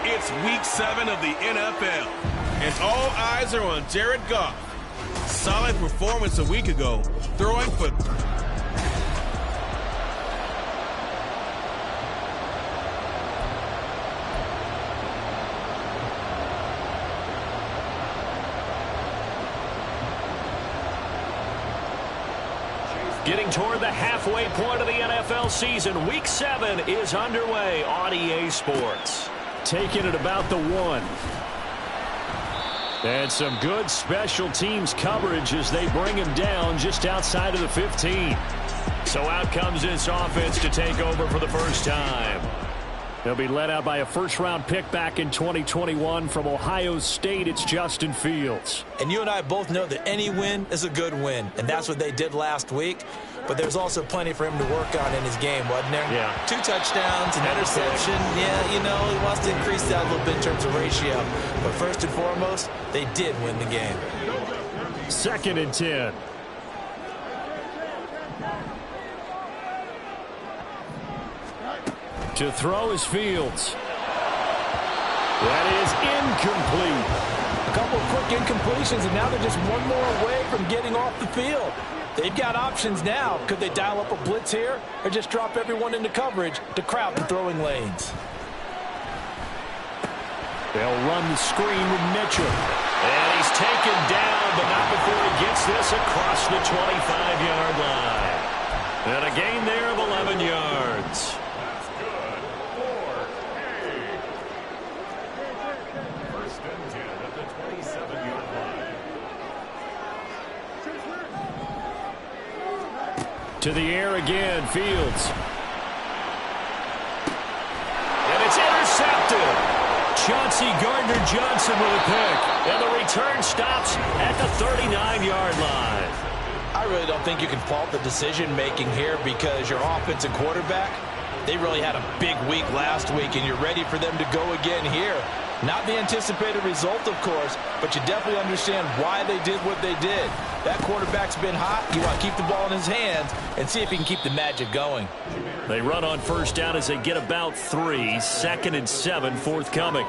It's week 7 of the NFL, and all eyes are on Jared Goff. Solid performance a week ago, throwing for... Getting toward the halfway point of the NFL season, Week 7 is underway on EA Sports. Taking it about the 1. And some good special teams coverage as they bring him down just outside of the 15. So out comes this offense to take over for the first time. They'll be led out by a first-round pick back in 2021 from Ohio State. It's Justin Fields. And you and I both know that any win is a good win, and that's what they did last week. But there's also plenty for him to work on in his game, wasn't there? Yeah. 2 touchdowns, an interception. Yeah, you know, he wants to increase that a little bit in terms of ratio. But first and foremost, they did win the game. 2nd and 10. To throw is Fields. That is incomplete. A couple of quick incompletions, and now they're just one more away from getting off the field. They've got options now. Could they dial up a blitz here or just drop everyone into coverage to crowd the throwing lanes? They'll run the screen with Mitchell. And he's taken down, but not before he gets this across the 25-yard line. And a gain there of 11 yards. To the air again, Fields. And it's intercepted. Chauncey Gardner-Johnson with a pick. And the return stops at the 39-yard line. I really don't think you can fault the decision-making here because your offense and quarterback, they really had a big week last week, and you're ready for them to go again here. Not the anticipated result, of course, but you definitely understand why they did what they did. That quarterback's been hot. You want to keep the ball in his hands and see if he can keep the magic going. They run on first down as they get about 3. 2nd and 7 forthcoming.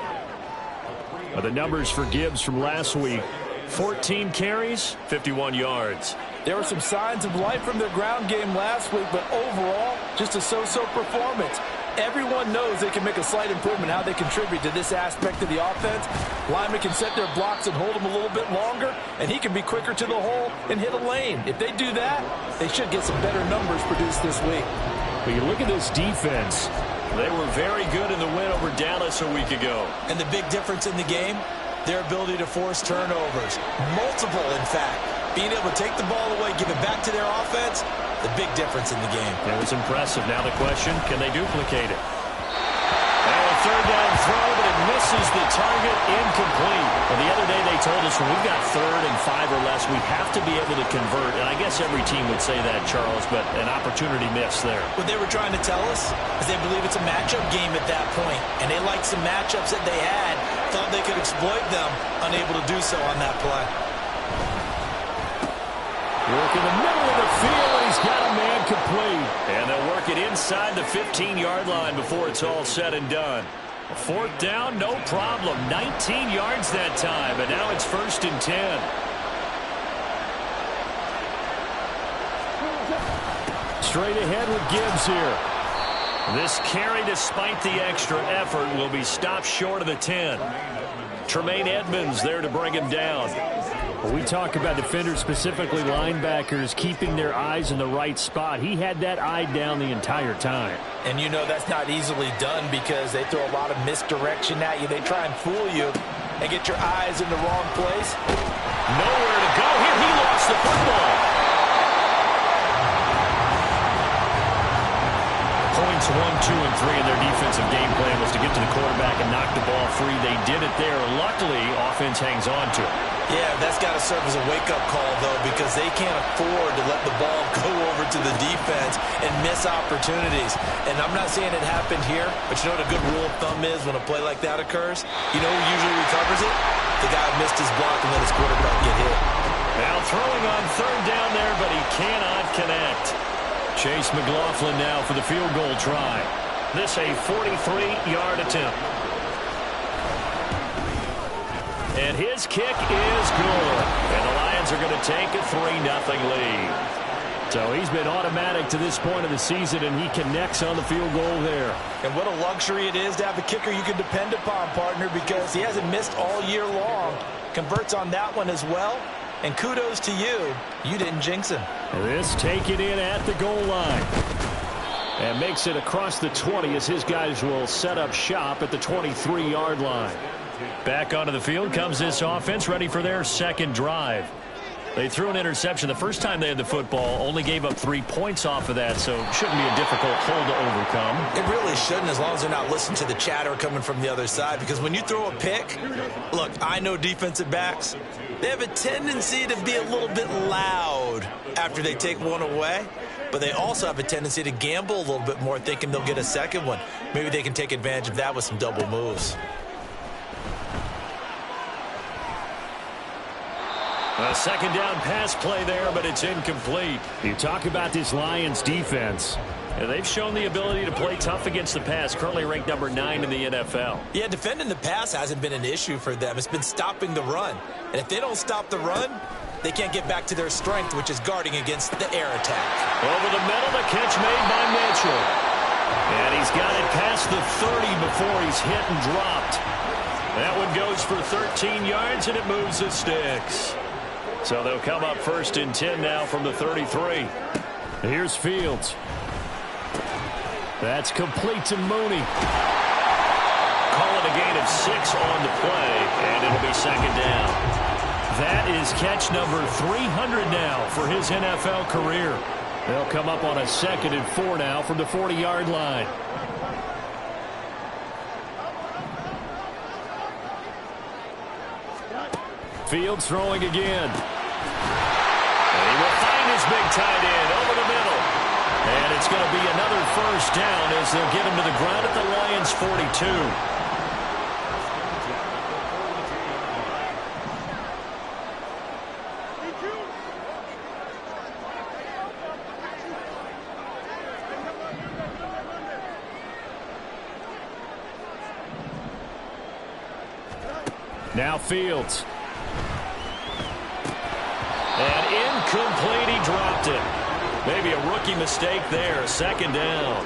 The numbers for Gibbs from last week. 14 carries, 51 yards. There were some signs of life from their ground game last week, but overall, just a so-so performance. Everyone knows they can make a slight improvement how they contribute to this aspect of the offense. Linemen can set their blocks and hold them a little bit longer, and he can be quicker to the hole and hit a lane. If they do that, they should get some better numbers produced this week. But you look at this defense. They were very good in the win over Dallas a week ago. And the big difference in the game, their ability to force turnovers. Multiple, in fact. Being able to take the ball away, give it back to their offense, the big difference in the game. It was impressive. Now the question, can they duplicate it? And a third down throw, but it misses the target, incomplete. Well, the other day they told us when we've got 3rd and 5 or less, we have to be able to convert. And I guess every team would say that, Charles, but an opportunity missed there. What they were trying to tell us is they believe it's a matchup game at that point. And they liked some matchups that they had, thought they could exploit them, unable to do so on that play. Work in the middle of the field, and he's got a man complete. And they'll work it inside the 15-yard line before it's all said and done. 4th down, no problem. 19 yards that time, and now it's 1st and 10. Straight ahead with Gibbs here. This carry, despite the extra effort, will be stopped short of the 10. Tremaine Edmonds there to bring him down. When we talk about defenders, specifically linebackers, keeping their eyes in the right spot, he had that eye down the entire time. And you know that's not easily done because they throw a lot of misdirection at you. They try and fool you and get your eyes in the wrong place. Nowhere to go here. He lost the football. Points 1, 2, and 3 in their defensive game plan was to get to the quarterback and knock the ball free. They did it there. Luckily, offense hangs on to it. Yeah, that's got to serve as a wake-up call, though, because they can't afford to let the ball go over to the defense and miss opportunities. And I'm not saying it happened here, but you know what a good rule of thumb is when a play like that occurs? You know who usually recovers it? The guy who missed his block and let his quarterback get hit. Now throwing on 3rd down there, but he cannot connect. Chase McLaughlin now for the field goal try. This a 43-yard attempt. And his kick is good. And the Lions are going to take a 3-0 lead. So he's been automatic to this point of the season, and he connects on the field goal there. And what a luxury it is to have a kicker you can depend upon, partner, because he hasn't missed all year long. Converts on that one as well. And kudos to you. You didn't jinx him. And this taken in at the goal line. And makes it across the 20 as his guys will set up shop at the 23-yard line. Back onto the field comes this offense, ready for their second drive. They threw an interception the first time they had the football, only gave up 3 points off of that, so it shouldn't be a difficult hole to overcome. It really shouldn't, as long as they're not listening to the chatter coming from the other side, because when you throw a pick, look, I know defensive backs, they have a tendency to be a little bit loud after they take one away, but they also have a tendency to gamble a little bit more, thinking they'll get a second one. Maybe they can take advantage of that with some double moves. A second down pass play there, but it's incomplete. You talk about this Lions defense. And they've shown the ability to play tough against the pass, currently ranked number 9 in the NFL. Yeah, defending the pass hasn't been an issue for them. It's been stopping the run. And if they don't stop the run, they can't get back to their strength, which is guarding against the air attack. Over the middle, the catch made by Mitchell. And he's got it past the 30 before he's hit and dropped. That one goes for 13 yards, and it moves the sticks. So they'll come up 1st and 10 now from the 33. Here's Fields. That's complete to Mooney. Call it a gain of 6 on the play, and it'll be second down. That is catch number 300 now for his NFL career. They'll come up on a 2nd and 4 now from the 40-yard line. Fields throwing again. And he will find his big tight end over the middle. And it's going to be another first down as they'll get him to the ground at the Lions' 42. Now Fields. And incomplete, he dropped it. Maybe a rookie mistake there, second down.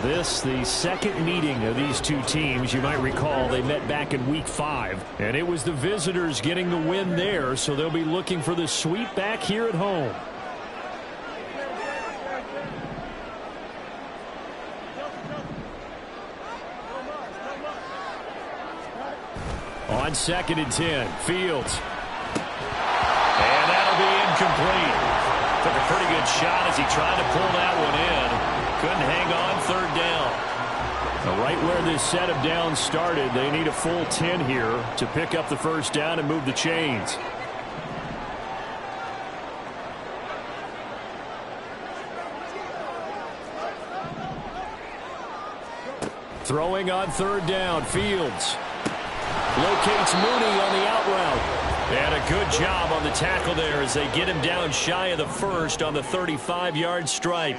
This, the second meeting of these two teams. You might recall they met back in Week 5. And it was the visitors getting the win there, so they'll be looking for the sweep back here at home. On 2nd and 10, Fields. And that'll be incomplete. Took a pretty good shot as he tried to pull that one in. Couldn't hang on, 3rd down. Now, right where this set of downs started, they need a full 10 here to pick up the first down and move the chains. Throwing on 3rd down, Fields. Locates Mooney on the out route. And a good job on the tackle there as they get him down shy of the first on the 35-yard stripe.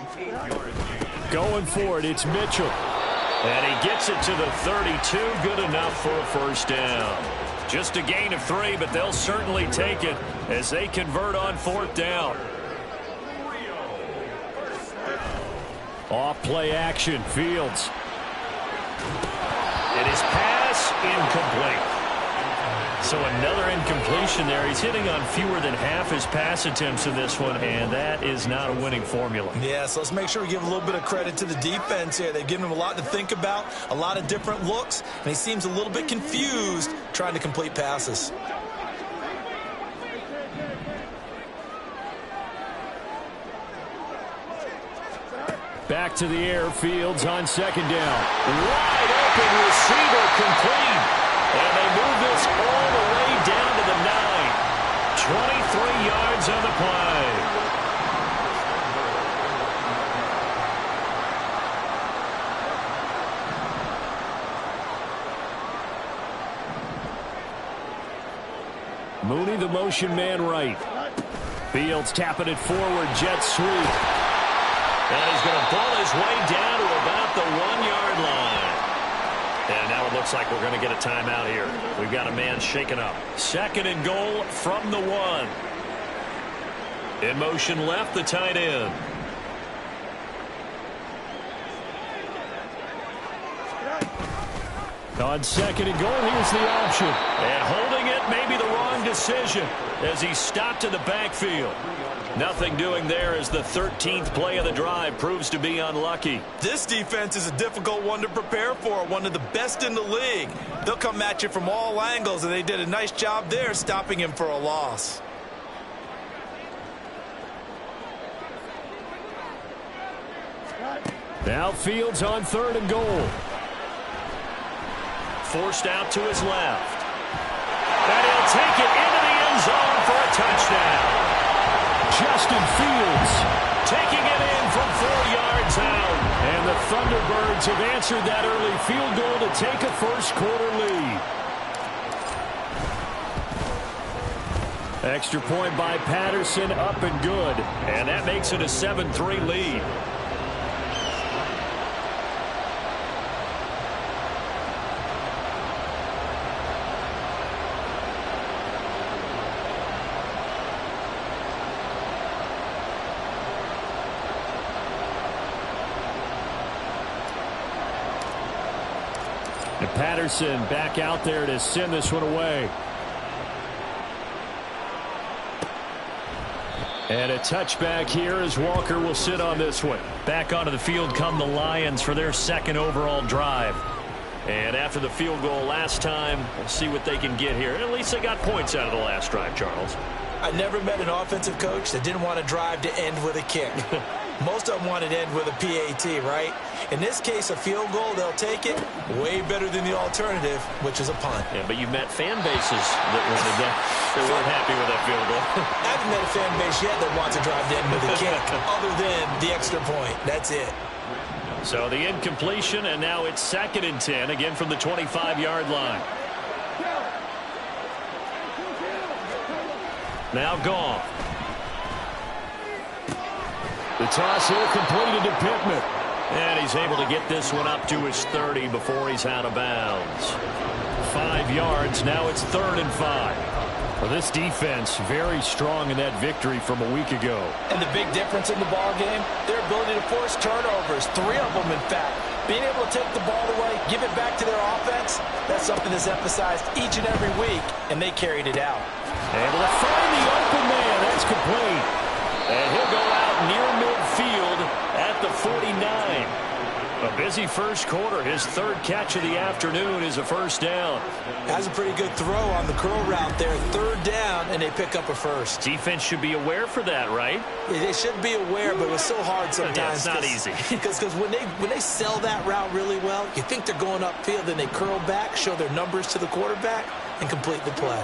Going for it, it's Mitchell. And he gets it to the 32, good enough for a first down. Just a gain of 3, but they'll certainly take it as they convert on 4th down. Off play action, Fields. And his pass incomplete. So another incompletion there. He's hitting on fewer than half his pass attempts in this one, and that is not a winning formula. Yeah, so let's make sure we give a little bit of credit to the defense here. They've given him a lot to think about, a lot of different looks, and he seems a little bit confused trying to complete passes. Back to the air, Fields on 2nd down. Wide open receiver complete. And they move this all the way down to the 9. 23 yards on the play. Mooney, the motion man right. Fields tapping it forward, jet sweep. And he's going to pull his way down to about the Looks like we're going to get a timeout here. We've got a man shaken up. 2nd and goal from the 1. In motion left, the tight end. On 2nd and goal, here's the option. And holding it may be the wrong decision as he stopped in the backfield. Nothing doing there as the 13th play of the drive proves to be unlucky. This defense is a difficult one to prepare for, one of the best in the league. They'll come at you from all angles, and they did a nice job there stopping him for a loss. Now Fields on 3rd and goal. Forced out to his left. And he'll take it into the end zone for a touchdown. Justin Fields taking it in from 4 yards out. And the Thunderbirds have answered that early field goal to take a first-quarter lead. Extra point by Patterson, up and good. And that makes it a 7-3 lead. And Patterson back out there to send this one away. And a touchback here as Walker will sit on this one. Back onto the field come the Lions for their 2nd overall drive. And after the field goal last time, we'll see what they can get here. At least they got points out of the last drive, Charles. I never met an offensive coach that didn't want to drive to end with a kick. Most of them wanted to end with a PAT, right? In this case, a field goal, they'll take it. Way better than the alternative, which is a punt. Yeah, but you've met fan bases that wanted that. They weren't happy with that field goal. I haven't met a fan base yet that wants to drive to end with a kick, other than the extra point. That's it. So the incompletion, and now it's 2nd and 10, again from the 25-yard line. Now Goff. The toss here completed to Pittman. And he's able to get this one up to his 30 before he's out of bounds. 5 yards. Now it's 3rd and 5. Well, this defense very strong in that victory from a week ago. And the big difference in the ball game, their ability to force turnovers. 3 of them, in fact. Being able to take the ball away, give it back to their offense, that's something that's emphasized each and every week, and they carried it out. Able to find the open man. That's complete. And he'll go out near midfield at the 49. A busy first quarter. His 3rd catch of the afternoon is a first down. Has a pretty good throw on the curl route there. 3rd down, and they pick up a first. Defense should be aware for that, right? They should be aware, but it's so hard sometimes. Yeah, it's not easy. Because when they sell that route really well, you think they're going upfield, then they curl back, show their numbers to the quarterback, and complete the play.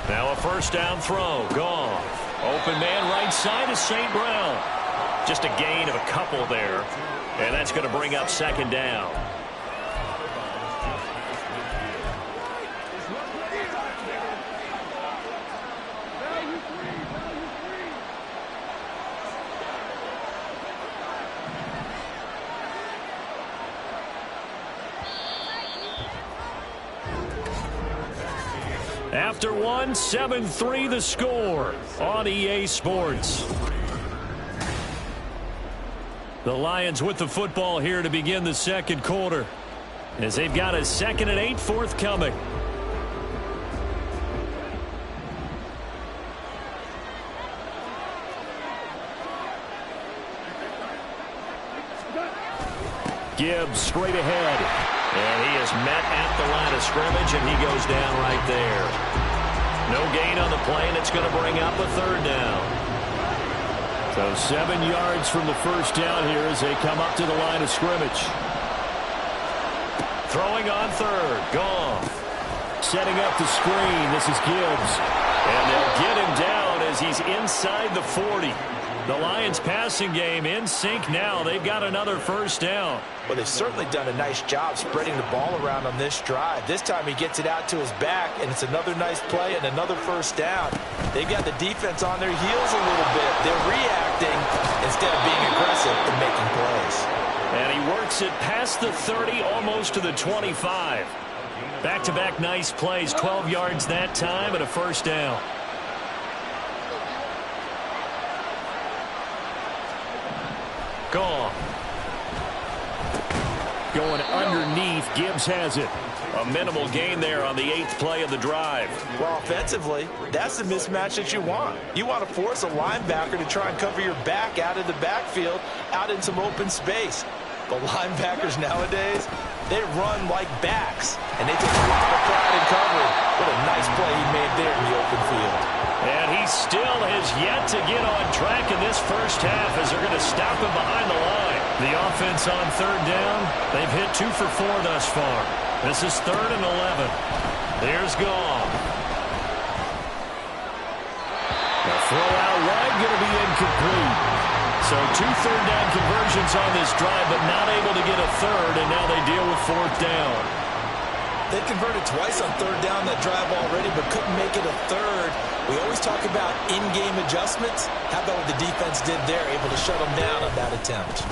Now a first down throw. Gone. Open man right side is St. Brown. Just a gain of a couple there. And that's going to bring up 2nd down. After one, 7-3 the score on EA Sports. The Lions with the football here to begin the 2nd quarter, as they've got a 2nd and 8 forthcoming. Gibbs straight ahead. And he is met at the line of scrimmage, and he goes down right there. No gain on the play, and it's going to bring up a 3rd down. So 7 yards from the first down here as they come up to the line of scrimmage. Throwing on 3rd. Goff. Setting up the screen. This is Gibbs. And they'll get him down as he's inside the 40. The Lions passing game in sync now. They've got another first down. Well, they've certainly done a nice job spreading the ball around on this drive. This time he gets it out to his back, and it's another nice play and another first down. They've got the defense on their heels a little bit. They're reacting instead of being aggressive and making plays. And he works it past the 30, almost to the 25. Back-to-back nice plays, 12 yards that time and a first down. Gone. Going underneath, Gibbs has it. A minimal gain there on the 8th play of the drive. Well, offensively, that's the mismatch that you want. You want to force a linebacker to try and cover your back out of the backfield, out in some open space. But linebackers nowadays, they run like backs, and they take a lot of pride in covering. What a nice play he made there in the open field. And he still has yet to get on track in this first half as they're going to stop him behind the line. The offense on third down, they've hit 2 for 4 thus far. This is 3rd and 11. There's Goff. The throw out wide going to be incomplete. So 2 third-down conversions on this drive, but not able to get a third, and now they deal with 4th down. They converted twice on 3rd down that drive already, but couldn't make it a third. We always talk about in-game adjustments. How about what the defense did there, able to shut them down on that attempt.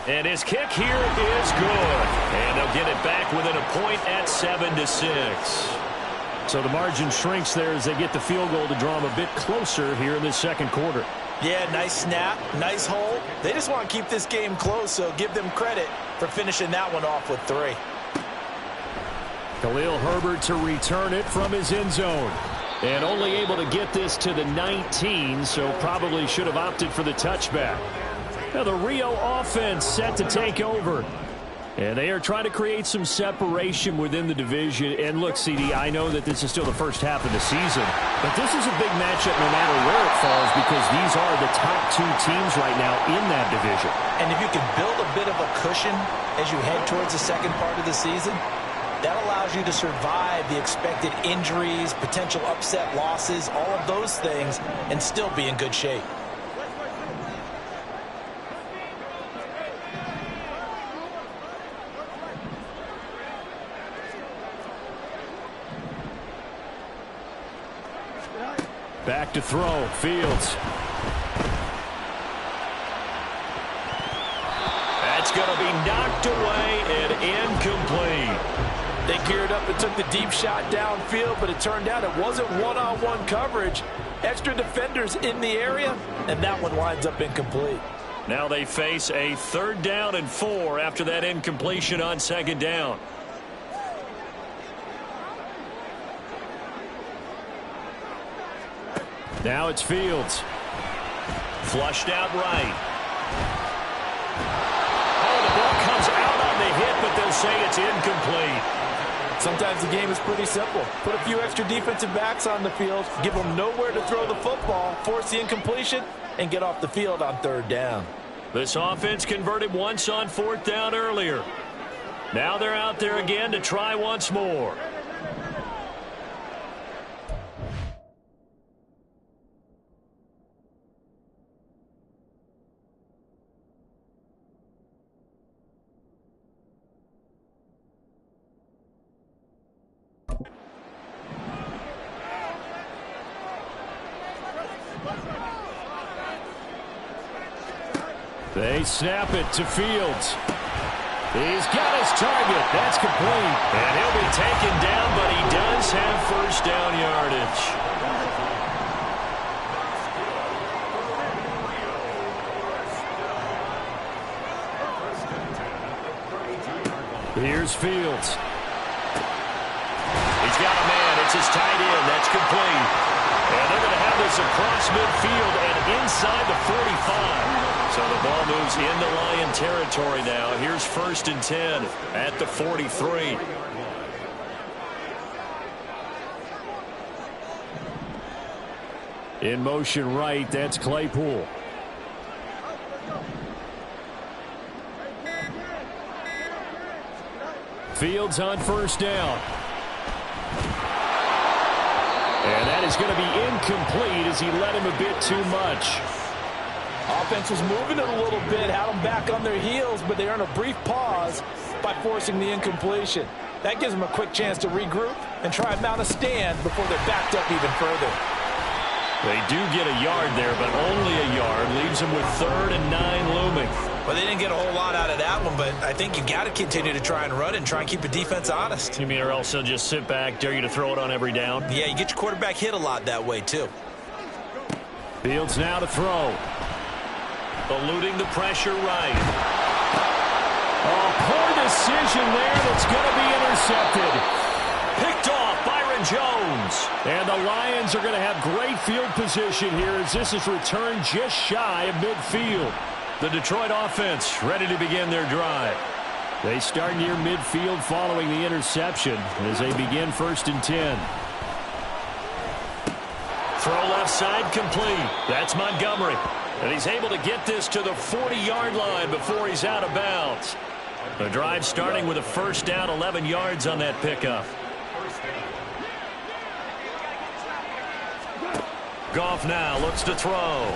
And his kick here is good. And they'll get it back within a point at 7-6. So the margin shrinks there as they get the field goal to draw them a bit closer here in this second quarter. Yeah, nice snap, nice hole. They just want to keep this game close, so give them credit for finishing that one off with 3. Khalil Herbert to return it from his end zone. And only able to get this to the 19, so probably should have opted for the touchback. Now the Rio offense set to take over. And they are trying to create some separation within the division. And look, CD, I know that this is still the first half of the season, but this is a big matchup no matter where it falls because these are the top 2 teams right now in that division. And if you can build a bit of a cushion as you head towards the second part of the season, that allows you to survive the expected injuries, potential upset losses, all of those things, and still be in good shape. Back to throw, Fields. That's going to be knocked away and incomplete. They geared up and took the deep shot downfield, but it turned out it wasn't one-on-one coverage. Extra defenders in the area, and that one winds up incomplete. Now they face a 3rd down and 4 after that incompletion on 2nd down. Now it's Fields. Flushed out right. Oh, the ball comes out on the hit, but they'll say it's incomplete. Sometimes the game is pretty simple. Put a few extra defensive backs on the field, give them nowhere to throw the football, force the incompletion, and get off the field on 3rd down. This offense converted once on 4th down earlier. Now they're out there again to try once more. They snap it to Fields. He's got his target. That's complete. And he'll be taken down, but he does have first down yardage. Here's Fields. He's got a man. It's his tight end. That's complete. And they're going to have this across midfield and inside the 45. So the ball moves into Lion territory now. Here's 1st and 10 at the 43. In motion right, that's Claypool. Fields on 1st down. And that is going to be incomplete as he led him a bit too much. Offense was moving it a little bit, had them back on their heels, but they earn a brief pause by forcing the incompletion. That gives them a quick chance to regroup and try and mount a stand before they're backed up even further. They do get a yard there, but only a yard. Leaves them with 3rd and 9 looming. Well, they didn't get a whole lot out of that one, but I think you got to continue to try and run and try and keep the defense honest. You mean or else they'll just sit back, dare you to throw it on every down? Yeah, you get your quarterback hit a lot that way, too. Fields now to throw. Eluding the pressure right. Oh, poor decision there that's going to be intercepted. Picked off Byron Jones. And the Lions are going to have great field position here as this is returned just shy of midfield. The Detroit offense ready to begin their drive. They start near midfield following the interception as they begin 1st and 10. Throw left side complete. That's Montgomery. And he's able to get this to the 40-yard line before he's out of bounds. The drive starting with a first down, 11 yards on that pickup. Goff now looks to throw.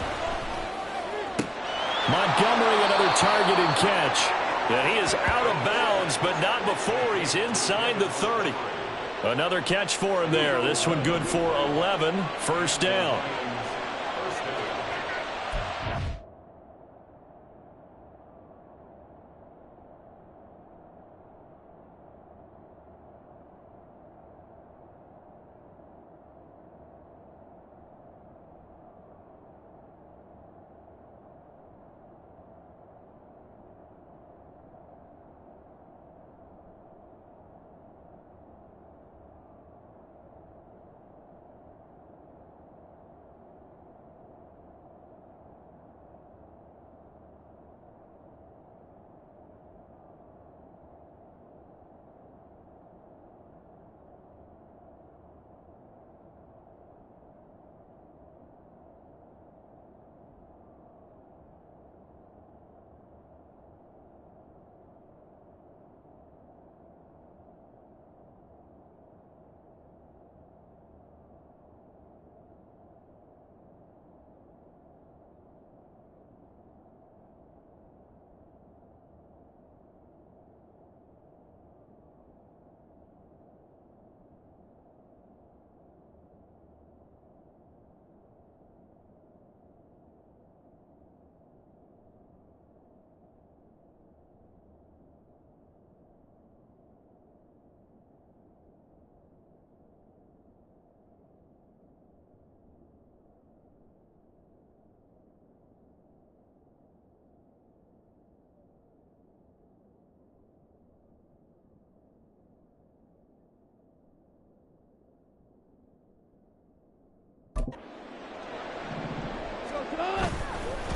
Montgomery, another target and catch. And he is out of bounds, but not before he's inside the 30. Another catch for him there. This one good for 11. First down.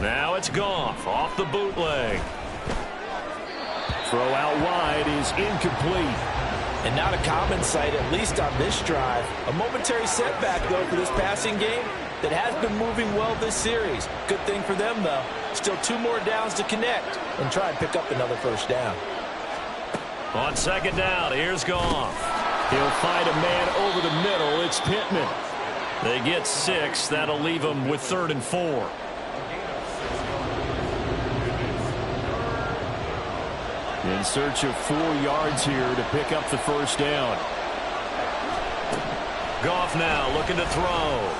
Now it's Goff off the bootleg. Throw out wide is incomplete. And not a common sight, at least on this drive. A momentary setback, though, for this passing game that has been moving well this series. Good thing for them, though. Still 2 more downs to connect and try and pick up another first down. On 2nd down, here's Goff. He'll find a man over the middle. It's Pittman. They get 6. That'll leave them with 3rd and 4. In search of 4 yards here to pick up the first down. Goff now looking to throw.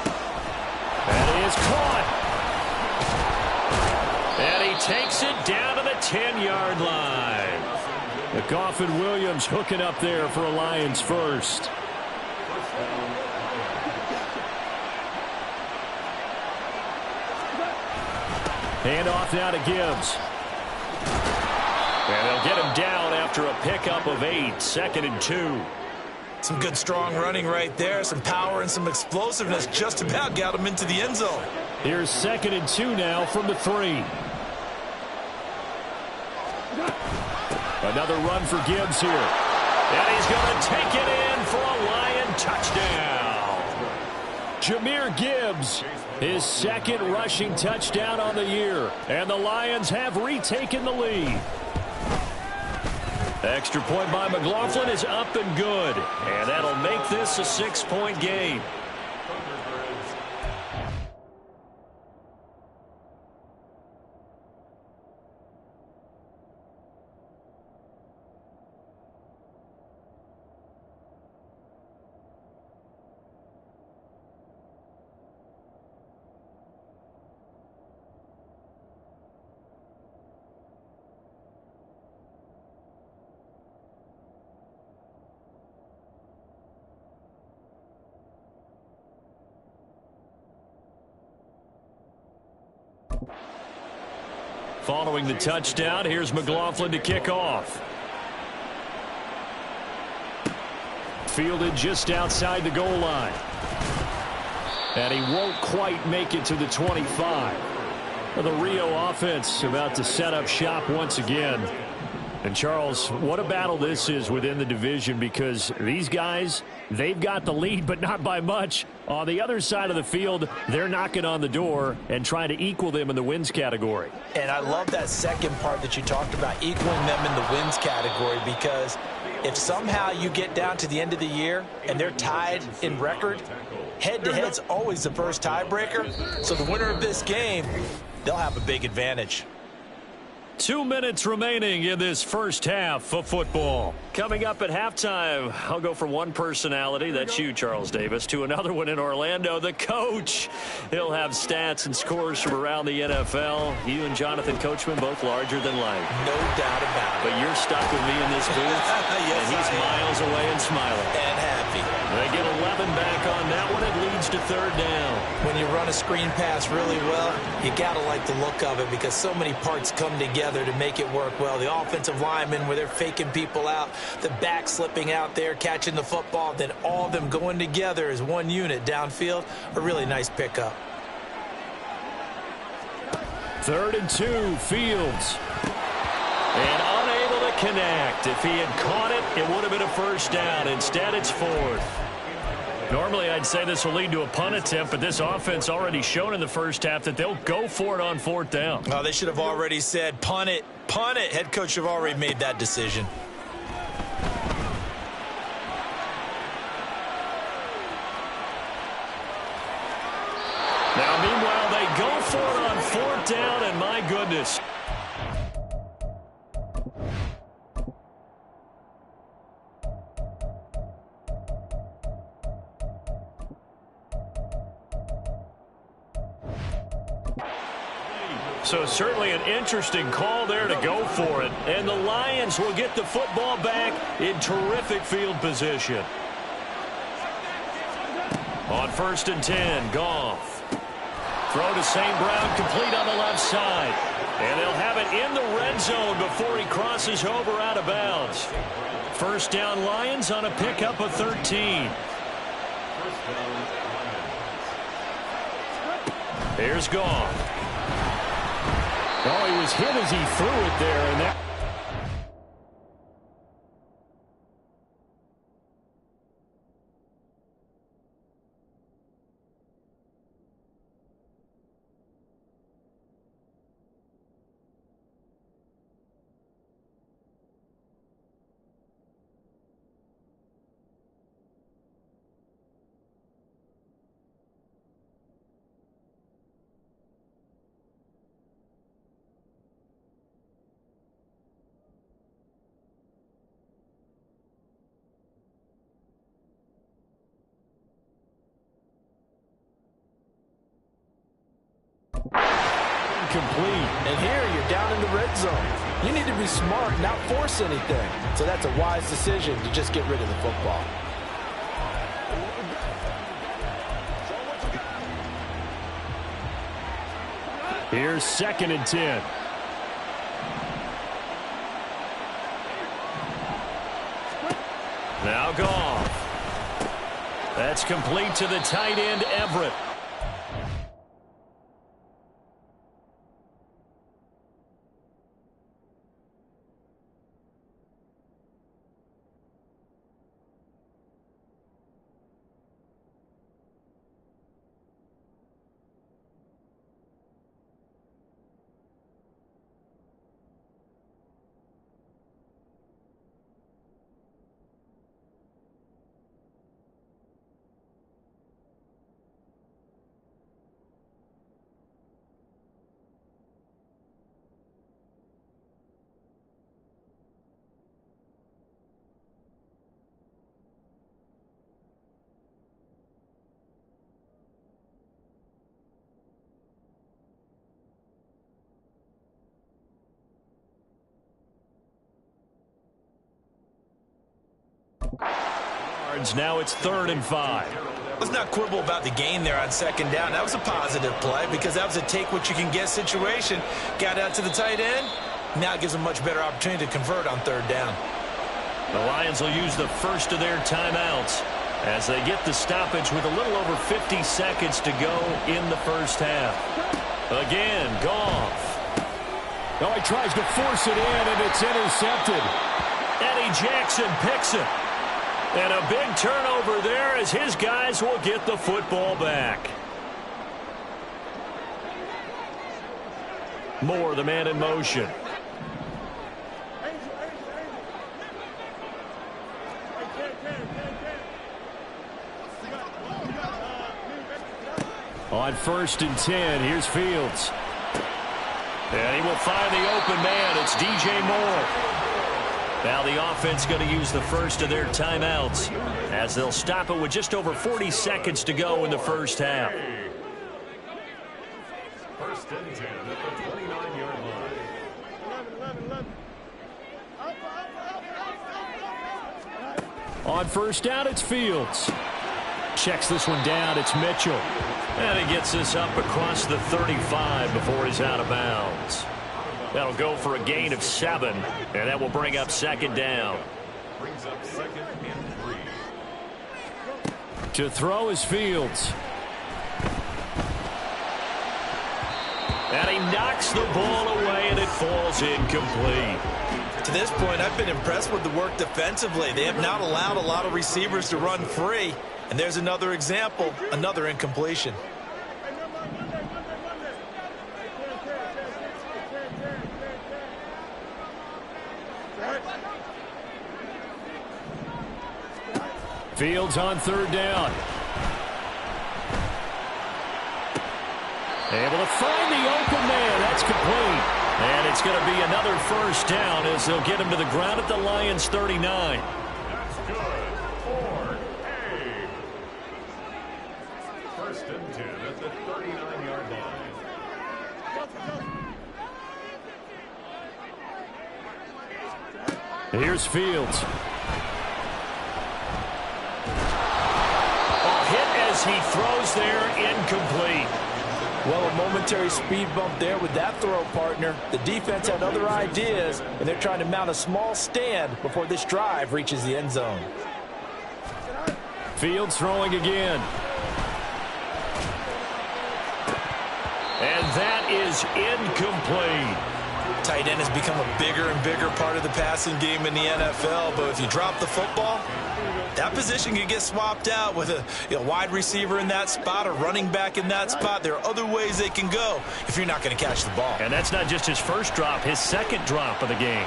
And he is caught. And he takes it down to the 10-yard line. The Goff and Williams hooking up there for a Lions first. Hand off now to Gibbs. And they'll get him down after a pickup of 8. 2nd and 2. Some good strong running right there. Some power and some explosiveness just about got him into the end zone. Here's 2nd and 2 now from the 3. Another run for Gibbs here. And he's going to take it in for a Lion touchdown. Jahmyr Gibbs, his 2nd rushing touchdown on the year. And the Lions have retaken the lead. Extra point by McLaughlin is up and good. And that'll make this a 6-point game. Following the touchdown, here's McLaughlin to kick off. Fielded just outside the goal line. And he won't quite make it to the 25. The Rio offense about to set up shop once again. And, Charles, what a battle this is within the division, because these guys, they've got the lead, but not by much. On the other side of the field, they're knocking on the door and trying to equal them in the wins category. And I love that second part that you talked about, equaling them in the wins category, because if somehow you get down to the end of the year and they're tied in record, head-to-head's always the first tiebreaker. So the winner of this game, they'll have a big advantage. 2 minutes remaining in this first half of football. Coming up at halftime, I'll go from one personality, that's you, Charles Davis, to another one in Orlando, the coach. He'll have stats and scores from around the NFL. You and Jonathan Coachman both larger than life. No doubt about it. But you're stuck with me in this booth, yes, and he's miles away and smiling. And happy. They get 11 back on that one. It leads to third down. When you run a screen pass really well, you got to like the look of it, because so many parts come together to make it work well. The offensive linemen, where they're faking people out, the back slipping out there, catching the football, then all of them going together as one unit downfield. A really nice pickup. 3rd and 2, Fields. And unable to connect. If he had caught it, it would have been a first down. Instead, it's 4th. Normally, I'd say this will lead to a punt attempt, but this offense already shown in the first half that they'll go for it on 4th down. Oh, they should have already said, punt it, punt it. Head coach should have already made that decision. Now, meanwhile, they go for it on 4th down, and my goodness. So certainly an interesting call there to go for it. And the Lions will get the football back in terrific field position. On 1st and 10, Goff. Throw to St. Brown, complete on the left side. And they'll have it in the red zone before he crosses over out of bounds. First down, Lions on a pickup of 13. Here's Goff. Oh, he was hit as he threw it there, and that. Complete. And here you're down in the red zone. You need to be smart, not force anything. So that's a wise decision to just get rid of the football. Here's 2nd and 10. Now Goff. That's complete to the tight end, Everett. Now it's 3rd and 5. Let's not quibble about the gain there on second down. That was a positive play because that was a take-what-you-can-get situation. Got out to the tight end. Now it gives them a much better opportunity to convert on third down. The Lions will use the first of their timeouts as they get the stoppage with a little over 50 seconds to go in the first half. Again, Goff. Oh, he tries to force it in, and it's intercepted. Eddie Jackson picks it. And a big turnover there as his guys will get the football back. Moore, the man in motion. On 1st and 10, here's Fields. And he will find the open man. It's DJ Moore. Now the offense going to use the first of their timeouts as they'll stop it with just over 40 seconds to go in the first half. 1st and 10 at the 29-yard line. On 1st down, it's Fields. Checks this one down. It's Mitchell. And he gets this up across the 35 before he's out of bounds. That'll go for a gain of 7, and that will bring up second down. Brings up 2nd and 3. To throw is Fields. And he knocks the ball away, and it falls incomplete. To this point, I've been impressed with the work defensively. They have not allowed a lot of receivers to run free. And there's another example, another incompletion. Fields on 3rd down. Able to find the open man. That's complete. And it's going to be another 1st down as they'll get him to the ground at the Lions' 39. That's good. 4-8. 1st and 10 at the 39-yard line. Here's Fields. He throws there, incomplete. Well, a momentary speed bump there with that throw, partner. The defense had other ideas, and they're trying to mount a small stand before this drive reaches the end zone. Fields throwing again. And that is incomplete. Tight end has become a bigger and bigger part of the passing game in the NFL, but if you drop the football, that position can get swapped out with a wide receiver in that spot, a running back in that spot. There are other ways they can go if you're not going to catch the ball. And that's not just his first drop, his second drop of the game.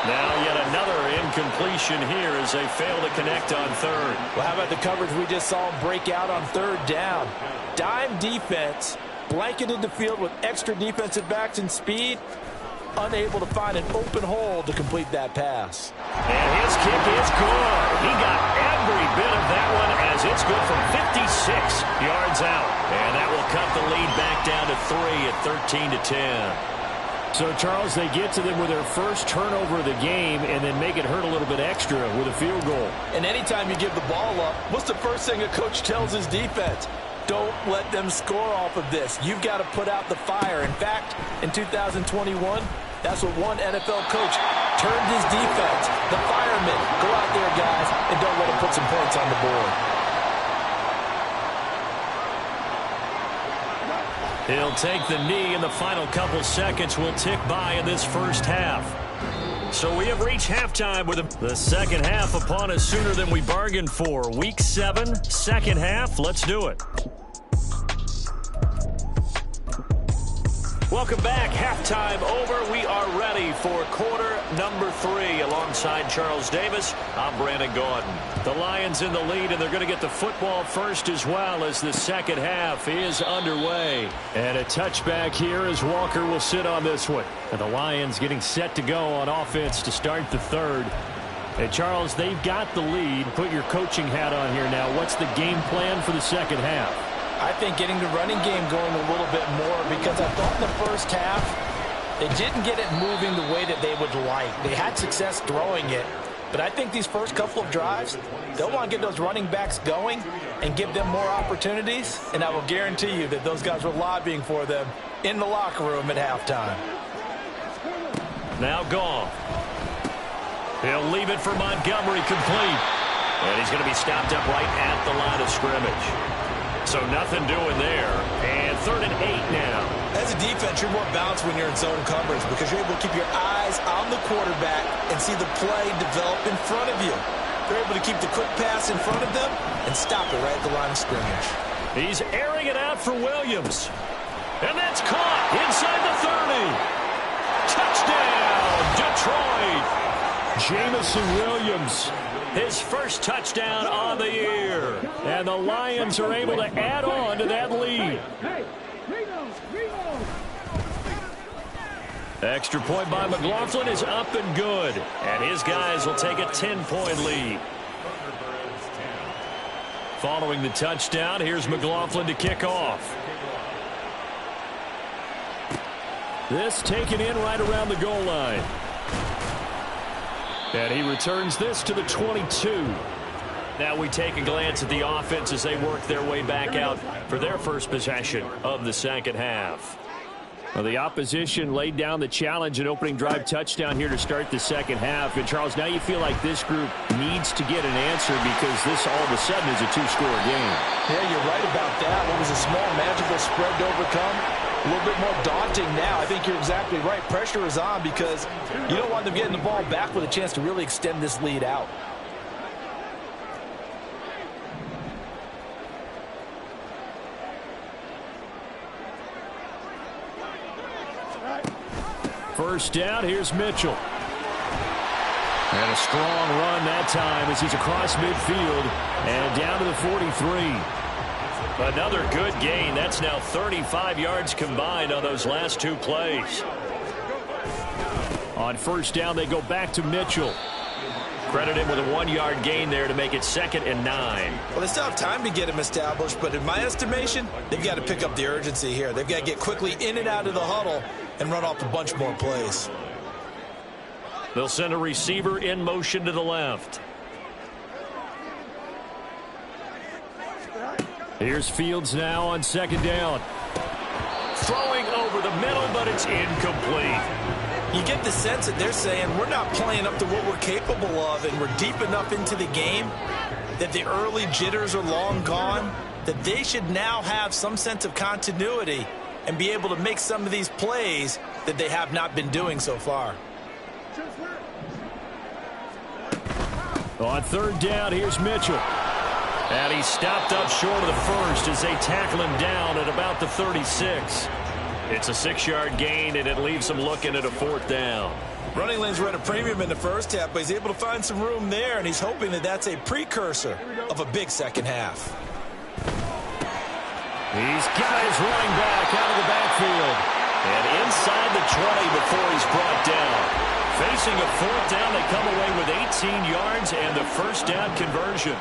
Now yet another incompletion here as they fail to connect on 3rd. Well, how about the coverage we just saw him break out on 3rd down? Dime defense, blanketed the field with extra defensive backs and speed, unable to find an open hole to complete that pass. And his kick is good. He got every bit of that one as it's good from 56 yards out. And that will cut the lead back down to 3 at 13-10. So, Charles, they get to them with their first turnover of the game and then make it hurt a little bit extra with a field goal. And anytime you give the ball up, what's the first thing a coach tells his defense? Don't let them score off of this. You've got to put out the fire. In fact, in 2021, that's what one NFL coach turned his defense. The firemen. Go out there, guys, and don't let them put some points on the board. He'll take the knee, and the final couple seconds will tick by in this first half. So we have reached halftime with the second half upon us sooner than we bargained for. Week 7, second half. Let's do it. Welcome back. Halftime over. We are ready for quarter number 3. Alongside Charles Davis, I'm Brandon Gordon. The Lions in the lead, and they're going to get the football first as well as the second half is underway. And a touchback here as Walker will sit on this one. And the Lions getting set to go on offense to start the 3rd. And Charles, they've got the lead. Put your coaching hat on here now. What's the game plan for the second half? I think getting the running game going a little bit more, because I thought in the first half they didn't get it moving the way that they would like. They had success throwing it, But I think these first couple of drives, they'll want to get those running backs going and give them more opportunities. And I will guarantee you that those guys were lobbying for them in the locker room at halftime. Now Goff. He'll leave it for Montgomery complete. And he's going to be stopped up right at the line of scrimmage. So nothing doing there. And 3rd and 8 now. As a defense, you're more balanced when you're in zone coverage because you're able to keep your eyes on the quarterback and see the play develop in front of you. You're able to keep the quick pass in front of them and stop it right at the line of scrimmage. He's airing it out for Williams. And that's caught inside the 30. Touchdown, Detroit. Jamison Williams. His first touchdown on the year. And the Lions are able to add on to that lead. Extra point by McLaughlin is up and good. And his guys will take a 10-point lead. Following the touchdown, here's McLaughlin to kick off. This taken in right around the goal line. And he returns this to the 22. Now we take a glance at the offense as they work their way back out for their first possession of the second half. Well, the opposition laid down the challenge and opening drive touchdown here to start the second half. And, Charles, now you feel like this group needs to get an answer because this all of a sudden is a two-score game. Yeah, you're right about that. What was a small, magical spread to overcome? A little bit more daunting now. I think you're exactly right. Pressure is on because you don't want them getting the ball back with a chance to really extend this lead out. First down, here's Mitchell. And a strong run that time as he's across midfield and down to the 43. Another good gain. That's now 35 yards combined on those last two plays. On first down, they go back to Mitchell. Credit him with a 1-yard gain there to make it 2nd and 9. Well, they still have time to get him established, but in my estimation, they've got to pick up the urgency here. They've got to get quickly in and out of the huddle and run off a bunch more plays. They'll send a receiver in motion to the left. Here's Fields now on 2nd down. Throwing over the middle, but it's incomplete. You get the sense that they're saying we're not playing up to what we're capable of, and we're deep enough into the game that the early jitters are long gone, that they should now have some sense of continuity and be able to make some of these plays that they have not been doing so far. On 3rd down, here's Mitchell. And he's stopped up short of the first as they tackle him down at about the 36. It's a 6-yard gain, and it leaves him looking at a 4th down. Running lanes were at a premium in the first half, but he's able to find some room there, and he's hoping that that's a precursor of a big second half. He's got his running back out of the backfield. And inside the 20 before he's brought down. Facing a 4th down, they come away with 18 yards and the first down conversion.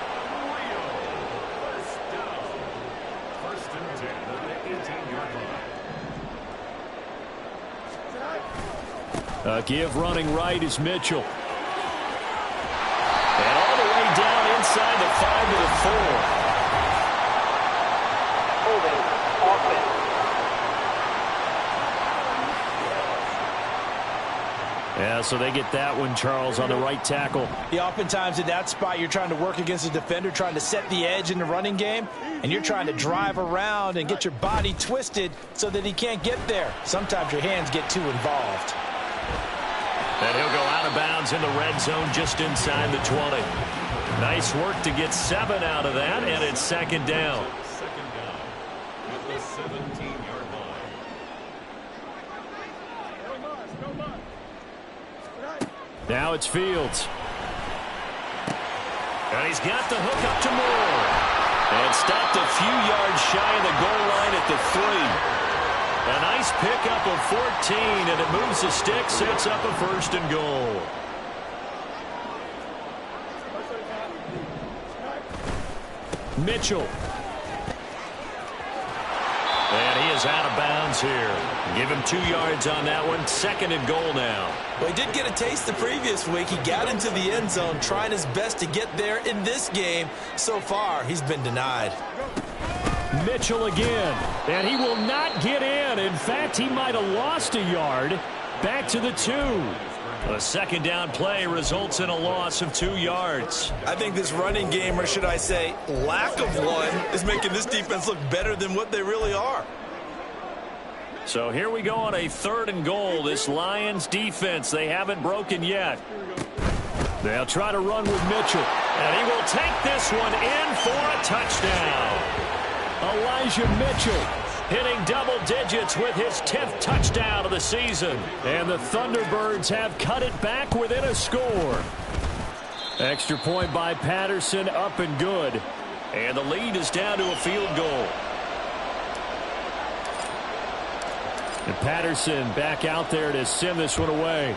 Give running right is Mitchell. And all the way down inside the 5 to the 4. Holding offense. Yeah, so they get that one, Charles, on the right tackle. Yeah, oftentimes in that spot, you're trying to work against a defender, trying to set the edge in the running game, and you're trying to drive around and get your body twisted so that he can't get there. Sometimes your hands get too involved. And he'll go out of bounds in the red zone just inside the 20. Nice work to get 7 out of that, and it's 2nd down. At the 17-yard line. Now it's Fields. And he's got the hook up to Moore. And stopped a few yards shy of the goal line at the 3. A nice pickup of 14, and it moves the stick, sets up a 1st and goal. Mitchell. And he is is out of bounds here. Give him 2 yards on that one. 2nd and goal now. Well, he did get a taste the previous week. He got into the end zone trying his best to get there in this game. So far, he's been denied. Mitchell again, and he will not get in. In fact, he might have lost a yard. Back to the 2. A 2nd down play results in a loss of 2 yards. I think this running game, or should I say lack of one, is making this defense look better than what they really are. So here we go on a 3rd and goal. This Lions defense, they haven't broken yet. They'll try to run with Mitchell. And he will take this one in for a touchdown. Elijah Mitchell hitting double digits with his 10th touchdown of the season. And the Thunderbirds have cut it back within a score. Extra point by Patterson, up and good. And the lead is down to a field goal. And Patterson back out there to send this one away.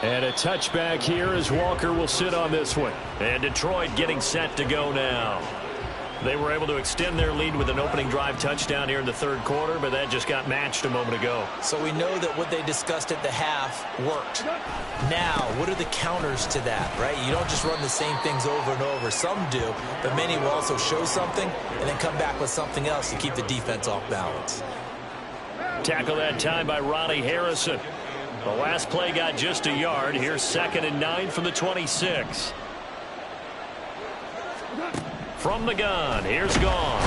And a touchback here as Walker will sit on this one. And Detroit getting set to go now. They were able to extend their lead with an opening drive touchdown here in the 3rd quarter, but that just got matched a moment ago. So we know that what they discussed at the half worked. Now, what are the counters to that, right? You don't just run the same things over and over. Some do, but many will also show something and then come back with something else to keep the defense off balance. Tackle that time by Ronnie Harrison. The last play got just a yard. Here's 2nd and 9 from the 26. From the gun, here's Goff.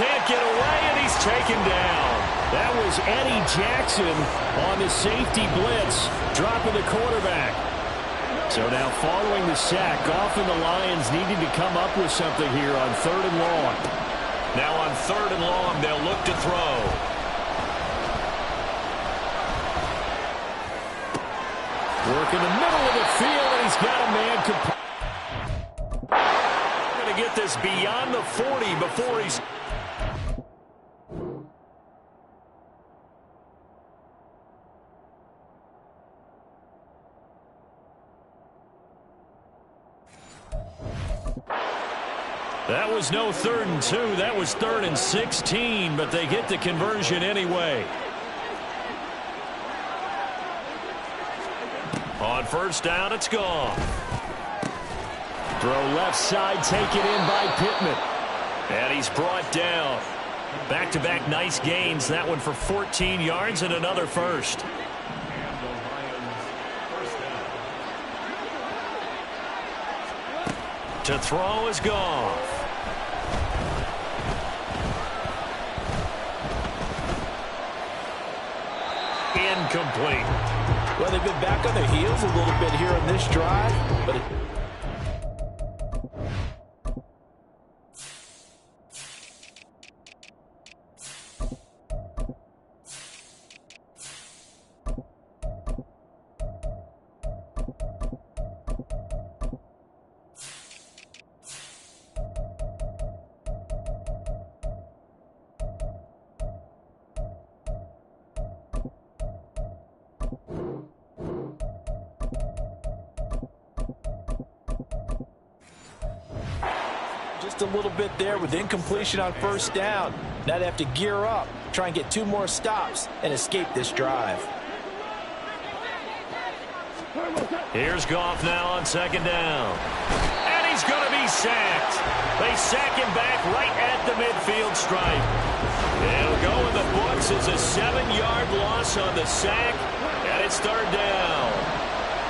Can't get away, and he's taken down. That was Eddie Jackson on the safety blitz, dropping the quarterback. So now following the sack, Goff and the Lions needing to come up with something here on 3rd and long. Now on 3rd and long, they'll look to throw. Work in the middle of the field, and he's got a man complete. Get this beyond the 40 before he's... That was no 3rd and 2. That was 3rd and 16, but they get the conversion anyway. On 1st down, it's gone. Throw left side, taken in by Pittman. And he's brought down. Back-to-back nice gains. That one for 14 yards and another first. To throw is Goff. Incomplete. Well, they've been back on their heels a little bit here on this drive, but just a little bit there with incompletion on 1st down. Now they have to gear up, try and get 2 more stops, and escape this drive. Here's Goff now on 2nd down. And he's going to be sacked. They sack him back right at the midfield stripe. It'll go in the books as a 7-yard loss on the sack, and it's 3rd down.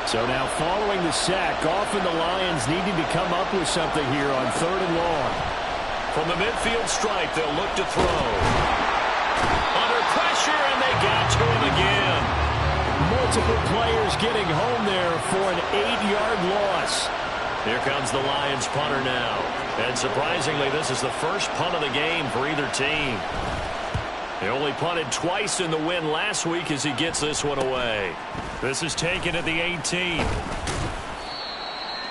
So now following the sack, Goff and the Lions needing to come up with something here on 3rd and long. From the midfield stripe, they'll look to throw. Under pressure, and they got to him again. Multiple players getting home there for an 8-yard loss. Here comes the Lions punter now. And surprisingly, this is the first punt of the game for either team. He only punted twice in the win last week as he gets this one away. This is taken at the 18.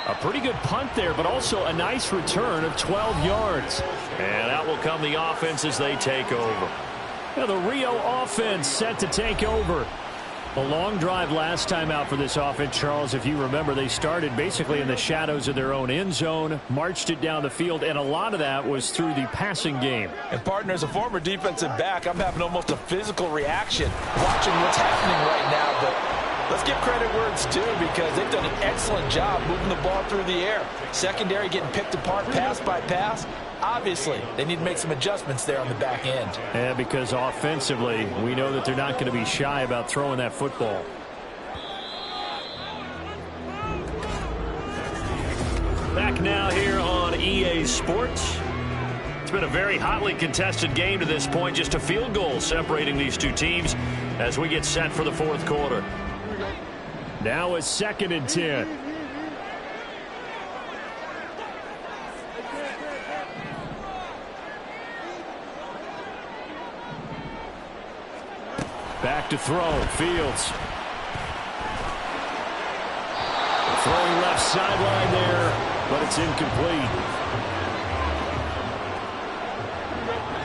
A pretty good punt there, but also a nice return of 12 yards. And out will come the offense as they take over. Now the Rio offense set to take over. A long drive last time out for this offense, Charles. If you remember, they started basically in the shadows of their own end zone, marched it down the field, and a lot of that was through the passing game. And partner, as a former defensive back, I'm having almost a physical reaction watching what's happening right now. But let's give credit where it's due, because they've done an excellent job moving the ball through the air. Secondary getting picked apart pass by pass. Obviously, they need to make some adjustments there on the back end. Yeah, because offensively, we know that they're not going to be shy about throwing that football. Back now here on EA Sports. It's been a very hotly contested game to this point. Just a field goal separating these two teams as we get set for the fourth quarter. Now a 2nd and 10. Back to throw. Fields. Throwing left sideline there, but it's incomplete.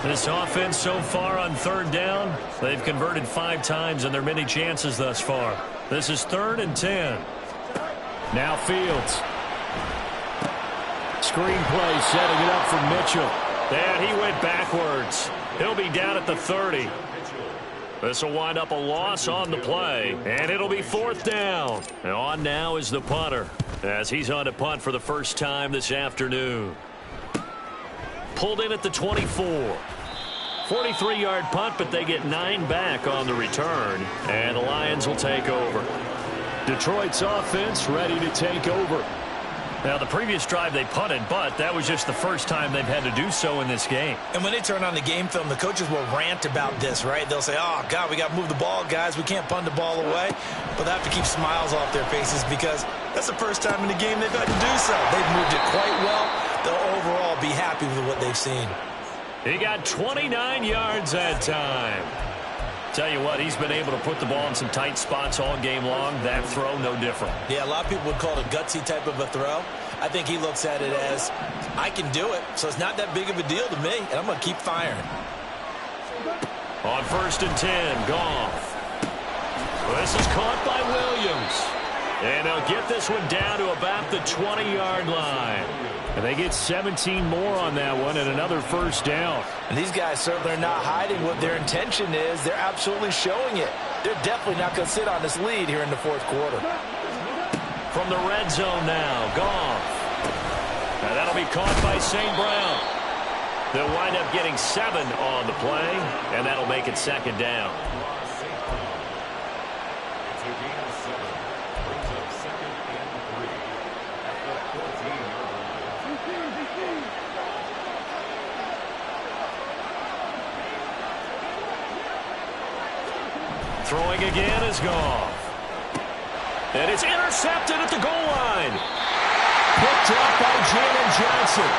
This offense so far on 3rd down, they've converted 5 times in their many chances thus far. This is 3rd and 10. Now Fields. Screen play setting it up for Mitchell. And he went backwards. He'll be down at the 30. This will wind up a loss on the play, and it'll be 4th down. And on now is the punter, as he's on to punt for the first time this afternoon. Pulled in at the 24. 43-yard punt, but they get 9 back on the return, and the Lions will take over. Detroit's offense ready to take over. Now, the previous drive they punted, but that was just the first time they've had to do so in this game. And when they turn on the game film, the coaches will rant about this, right? They'll say, oh, God, we got to move the ball, guys. We can't punt the ball away. But they have to keep smiles off their faces, because that's the first time in the game they've had to do so. They've moved it quite well. They'll overall be happy with what they've seen. He got 29 yards that time. Tell you what, he's been able to put the ball in some tight spots all game long. That throw, no different. Yeah, a lot of people would call it a gutsy type of a throw. I think he looks at it as, I can do it, so it's not that big of a deal to me, and I'm going to keep firing. On 1st and 10, Goff. This is caught by Williams. And they'll get this one down to about the 20-yard line. And they get 17 more on that one and another 1st down. And these guys certainly are not hiding what their intention is. They're absolutely showing it. They're definitely not going to sit on this lead here in the 4th quarter. From the red zone now, Goff. And that'll be caught by St. Brown. They'll wind up getting 7 on the play, and that'll make it 2nd down. Throwing again is Goff. And it's intercepted at the goal line. Picked up by Jaden Johnson.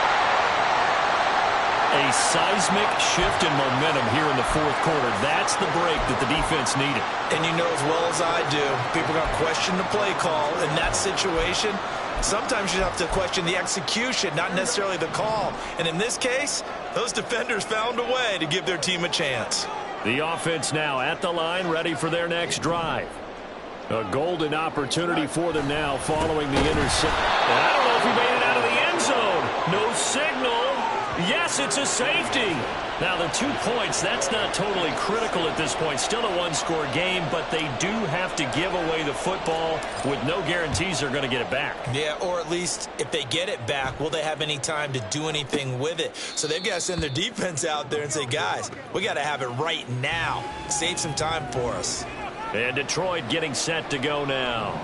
A seismic shift in momentum here in the 4th quarter. That's the break that the defense needed. And you know as well as I do, people are going to question the play call in that situation. Sometimes you have to question the execution, not necessarily the call. And in this case, those defenders found a way to give their team a chance. The offense now at the line, ready for their next drive. A golden opportunity for them now following the interception. And I don't know if he made it out of the end zone. No signal. Yes, it's a safety. Now, the 2 points, that's not totally critical at this point. Still a one-score game, but they do have to give away the football with no guarantees they're going to get it back. Yeah, or at least if they get it back, will they have any time to do anything with it? So they've got to send their defense out there and say, guys, we got to have it right now. Save some time for us. And Detroit getting set to go now.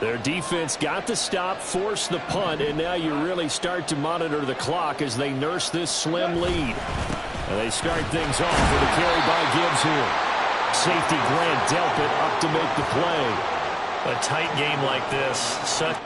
Their defense got the stop, forced the punt, and now you really start to monitor the clock as they nurse this slim lead. And they start things off with a carry by Gibbs here. Safety Grant Delpit up to make the play. A tight game like this, such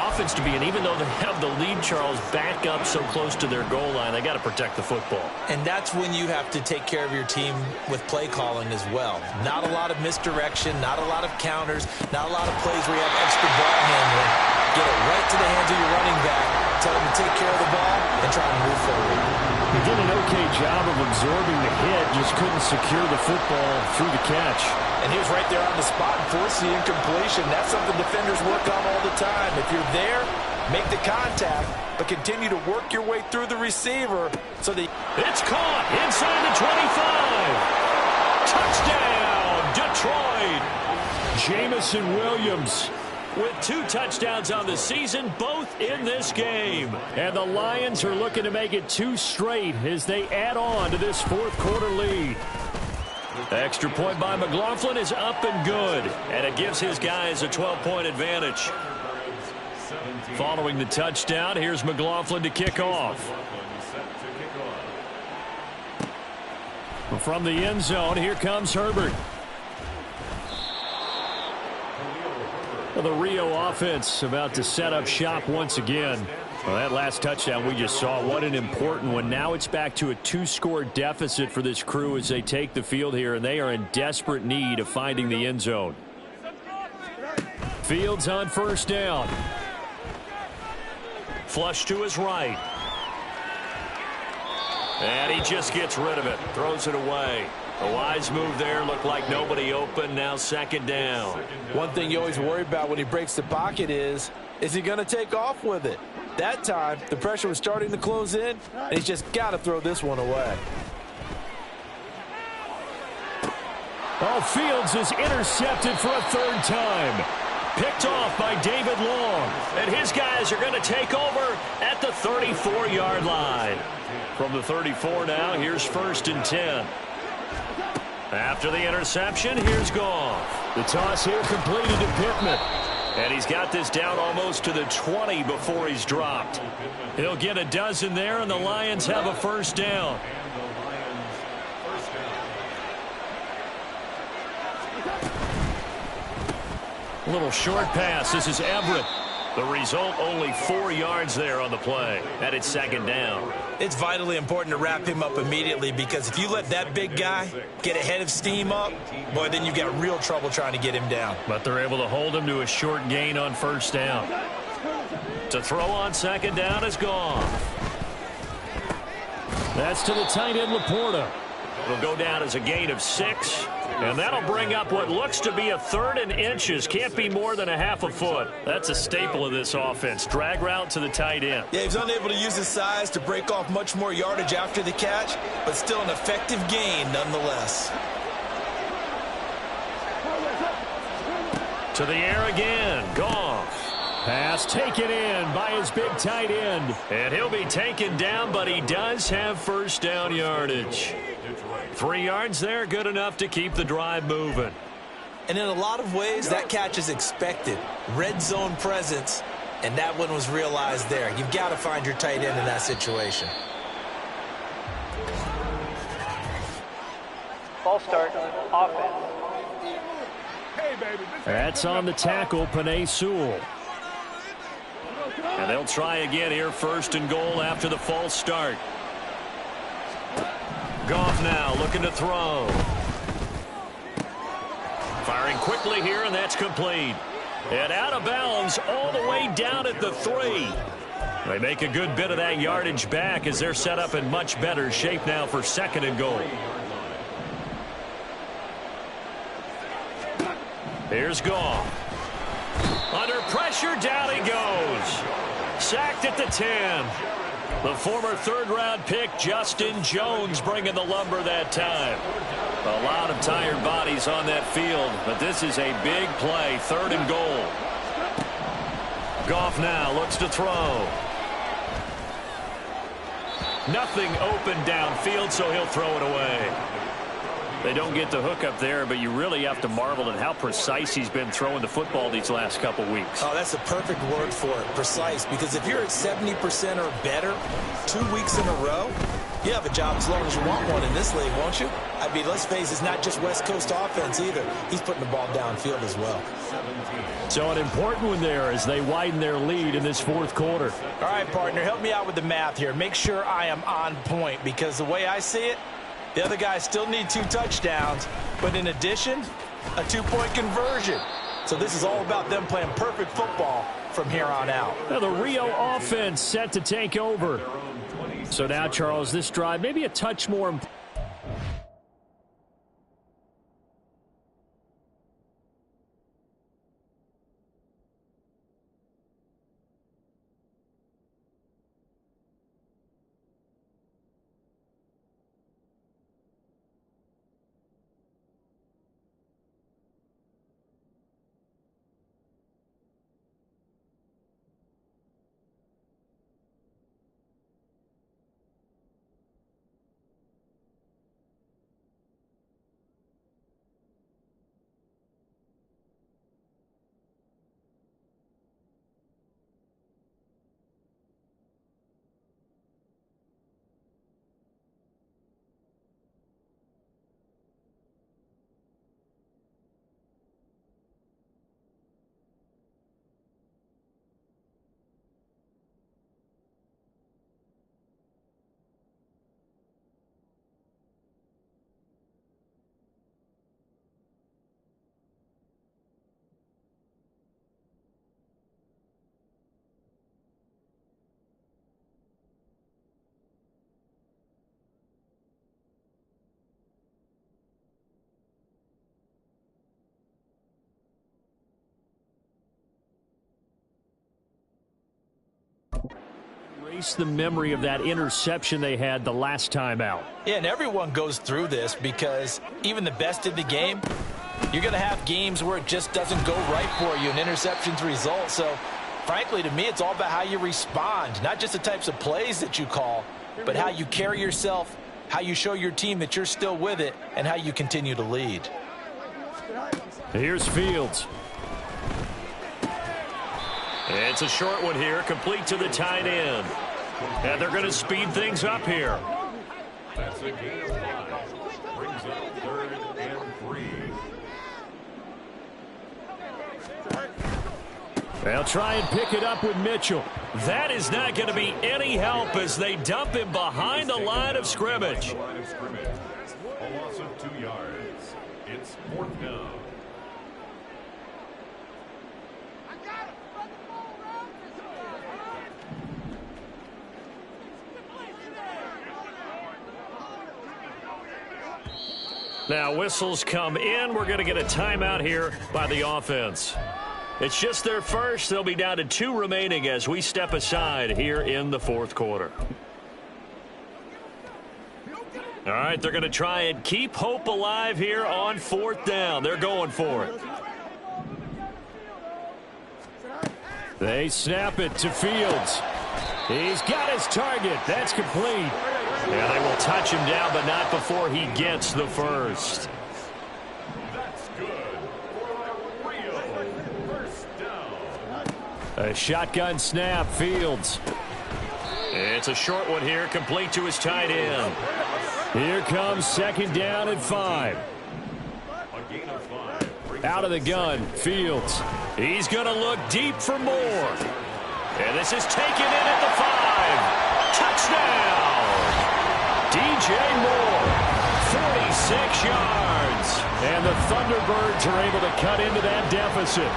offense to be in, even though they have the lead, Charles, back up so close to their goal line. They got to protect the football. And that's when you have to take care of your team with play calling as well. Not a lot of misdirection, not a lot of counters, not a lot of plays where you have extra ball handling. Get it right to the hands of your running back, tell him to take care of the ball, and try to move forward. He did an okay job of absorbing the hit, just couldn't secure the football through the catch. And he was right there on the spot and forced the incompletion. That's something defenders work on all the time. If you're there, make the contact, but continue to work your way through the receiver so that... It's caught inside the 25. Touchdown, Detroit. Jamison Williams with 2 touchdowns on the season, both in this game. And the Lions are looking to make it 2 straight as they add on to this fourth quarter lead. Extra point by McLaughlin is up and good, and it gives his guys a 12-point advantage. Following the touchdown, here's McLaughlin to kick off. From the end zone, here comes Herbert. The Rio offense about to set up shop once again. Well, that last touchdown we just saw, what an important one. Now it's back to a 2-score deficit for this crew as they take the field here, and they are in desperate need of finding the end zone. Fields on first down. Flush to his right. And he just gets rid of it, throws it away. A wise move there, looked like nobody open, now second down. One thing you always worry about when he breaks the pocket is he going to take off with it? That time, the pressure was starting to close in, and he's just got to throw this one away. Oh, Fields is intercepted for a 3rd time. Picked off by David Long. And his guys are going to take over at the 34-yard line. From the 34 now, here's 1st and 10. After the interception, here's Goff. The toss here completed to Pittman. And he's got this down almost to the 20 before he's dropped. He'll get a dozen there, and the Lions have a 1st down. A little short pass. This is Everett. The result, only 4 yards there on the play. And it's 2nd down. It's vitally important to wrap him up immediately, because if you let that big guy get a head of steam up, boy, then you've got real trouble trying to get him down. But they're able to hold him to a short gain on 1st down. To throw on 2nd down is Goff. That's to the tight end, Laporta. It'll go down as a gain of 6. And that'll bring up what looks to be a 3rd and inches. Can't be more than a half a foot. That's a staple of this offense. Drag route to the tight end. Yeah, he's unable to use his size to break off much more yardage after the catch, but still an effective gain nonetheless. To the air again. Goff. Pass taken in by his big tight end. And he'll be taken down, but he does have 1st down yardage. 3 yards there, good enough to keep the drive moving. And in a lot of ways, that catch is expected. Red zone presence, and that one was realized there. You've got to find your tight end in that situation. Ball start, offense. That's on the tackle, Penei Sewell. And they'll try again here, 1st and goal after the false start. Goff now looking to throw. Firing quickly here, and that's complete. And out of bounds all the way down at the 3. They make a good bit of that yardage back as they're set up in much better shape now for 2nd and goal. Here's Goff. Under pressure, down he goes. Sacked at the 10. The former 3rd-round pick, Justin Jones, bringing the lumber that time. A lot of tired bodies on that field, but this is a big play, 3rd and goal. Goff now looks to throw. Nothing open downfield, so he'll throw it away. They don't get the hook up there, but you really have to marvel at how precise he's been throwing the football these last couple weeks. Oh, that's the perfect word for it, precise, because if you're at 70% or better 2 weeks in a row, you have a job as long as you want one in this league, won't you? I mean, let's face it, it's not just West Coast offense either. He's putting the ball downfield as well. So an important one there as they widen their lead in this fourth quarter. All right, partner, help me out with the math here. Make sure I am on point, because the way I see it, the other guys still need 2 touchdowns, but in addition, a 2-point conversion. So this is all about them playing perfect football from here on out. Now the Rio offense set to take over. So now, Charles, this drive maybe a touch more important. Erase the memory of that interception they had the last time out. Yeah, and everyone goes through this, because even the best in the game, you're going to have games where it just doesn't go right for you, and interceptions result. So, frankly, to me, it's all about how you respond, not just the types of plays that you call, but how you carry yourself, how you show your team that you're still with it, and how you continue to lead. Here's Fields. It's a short one here, complete to the tight end. And they're going to speed things up here. That's a gain of 5. Brings up 3rd and 3. They'll try and pick it up with Mitchell. That is not going to be any help as they dump him behind the line of scrimmage. A loss of 2 yards. It's 4th down. Now whistles come in. We're going to get a timeout here by the offense. It's just their first. They'll be down to 2 remaining as we step aside here in the fourth quarter. All right, they're going to try and keep hope alive here on 4th down. They're going for it. They snap it to Fields. He's got his target. That's complete. Yeah, they will touch him down, but not before he gets the first. That's good for a real first down. A shotgun snap, Fields. It's a short one here, complete to his tight end. Here comes 2nd down and 5. A gain of 5. Out of the gun, Fields. He's going to look deep for more. And this is taken in at the 5. Touchdown! DJ Moore, 46 yards. And the Thunderbirds are able to cut into that deficit.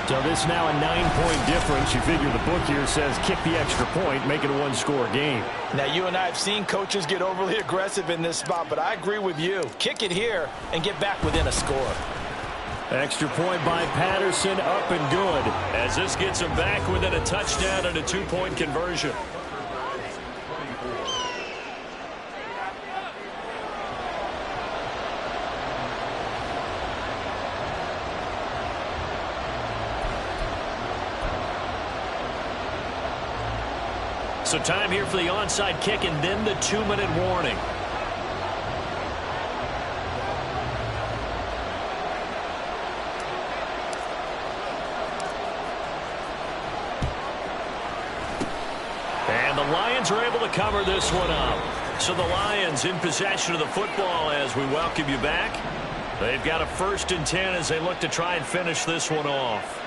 So this now a 9-point difference. You figure the book here says kick the extra point, make it a 1-score game. Now, you and I have seen coaches get overly aggressive in this spot, but I agree with you. Kick it here and get back within a score. Extra point by Patterson, up and good. As this gets him back within a touchdown and a 2-point conversion. So time here for the onside kick and then the 2-minute warning. And the Lions are able to cover this one up. So the Lions in possession of the football as we welcome you back. They've got a 1st and 10 as they look to try and finish this one off.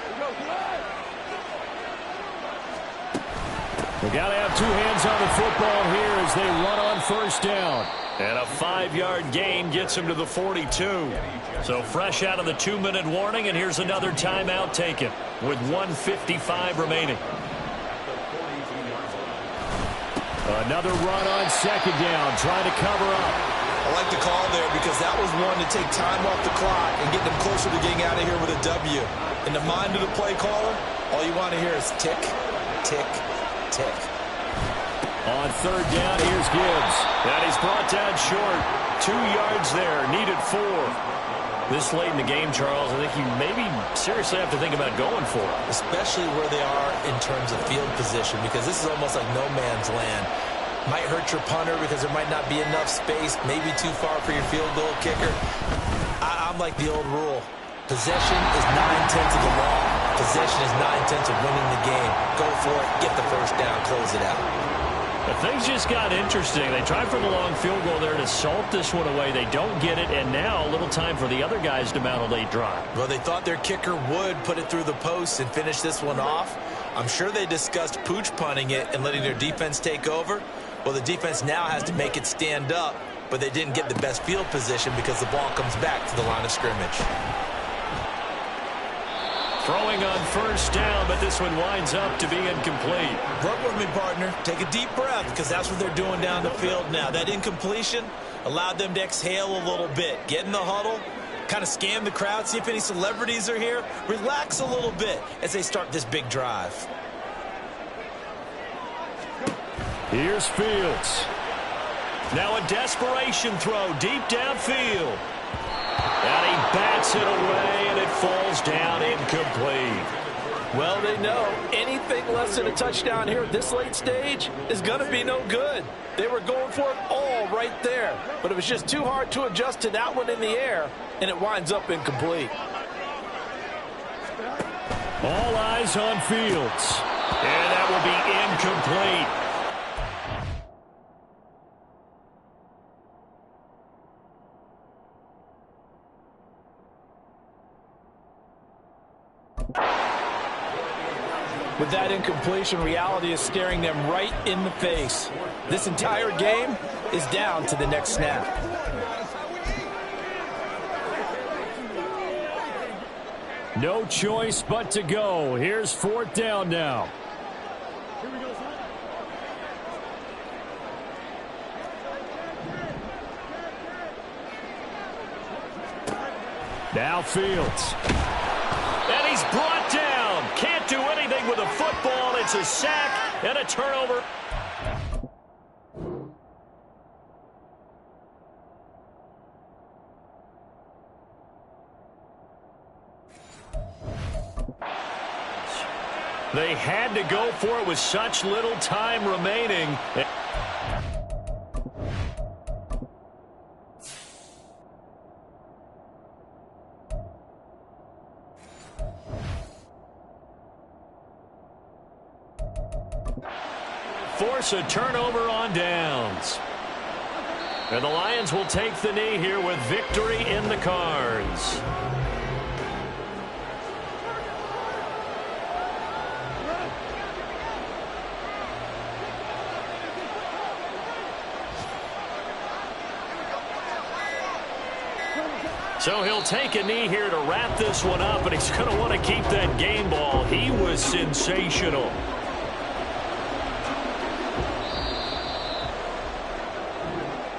They got to have 2 hands on the football here as they run on 1st down. And a 5-yard gain gets him to the 42. So fresh out of the 2-minute warning, and here's another timeout taken with 1:55 remaining. Another run on 2nd down, trying to cover up. I like the call there because that was one to take time off the clock and get them closer to getting out of here with a W. In the mind of the play caller, all you want to hear is tick, tick, tick. On 3rd down, here's Gibbs. And he's brought down short. 2 yards there, needed 4. This late in the game, Charles, I think you maybe seriously have to think about going for it. Especially where they are in terms of field position, because this is almost like no man's land. Might hurt your punter because there might not be enough space, maybe too far for your field goal kicker. I'm like the old rule. Possession is 9/10 of the law. Possession is 9/10 of winning the game. Go for it, get the 1st down, close it out. But things just got interesting. They tried for the long field goal there to salt this one away. They don't get it, and now a little time for the other guys to mount a late drive. Well, they thought their kicker would put it through the post and finish this one off. I'm sure they discussed pooch punting it and letting their defense take over. Well, the defense now has to make it stand up, but they didn't get the best field position because the ball comes back to the line of scrimmage. Throwing on 1st down, but this one winds up to be incomplete. Work with me, partner. Take a deep breath because that's what they're doing down the field now. That incompletion allowed them to exhale a little bit. Get in the huddle, kind of scan the crowd, see if any celebrities are here. Relax a little bit as they start this big drive. Here's Fields. Now a desperation throw deep downfield. And he bats it away, and it falls down incomplete. Well, they know anything less than a touchdown here at this late stage is going to be no good. They were going for it all right there, but it was just too hard to adjust to that one in the air, and it winds up incomplete. All eyes on Fields. And that will be incomplete. With that incompletion, reality is staring them right in the face. This entire game is down to the next snap. No choice but to go. Here's 4th down now. Now Fields. And he's brought down. Can't do anything with a football. It's a sack and a turnover. They had to go for it with such little time remaining. Force a turnover on downs. And the Lions will take the knee here with victory in the cards. So he'll take a knee here to wrap this one up, and he's going to want to keep that game ball. He was sensational.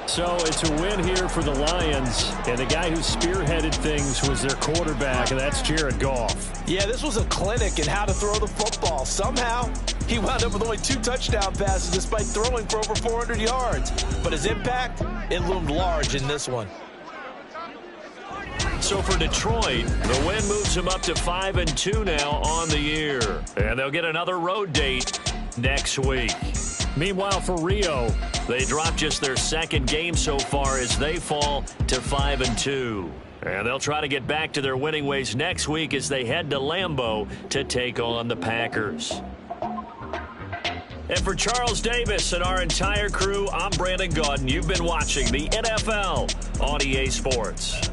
So it's a win here for the Lions, and the guy who spearheaded things was their quarterback, and that's Jared Goff. Yeah, this was a clinic in how to throw the football. Somehow, he wound up with only 2 touchdown passes despite throwing for over 400 yards. But his impact, it loomed large in this one. So for Detroit, the win moves them up to 5-2 now on the year. And they'll get another road date next week. Meanwhile, for Rio, they drop just their 2nd game so far as they fall to 5-2. And they'll try to get back to their winning ways next week as they head to Lambeau to take on the Packers. And for Charles Davis and our entire crew, I'm Brandon Gaudin. You've been watching the NFL on EA Sports.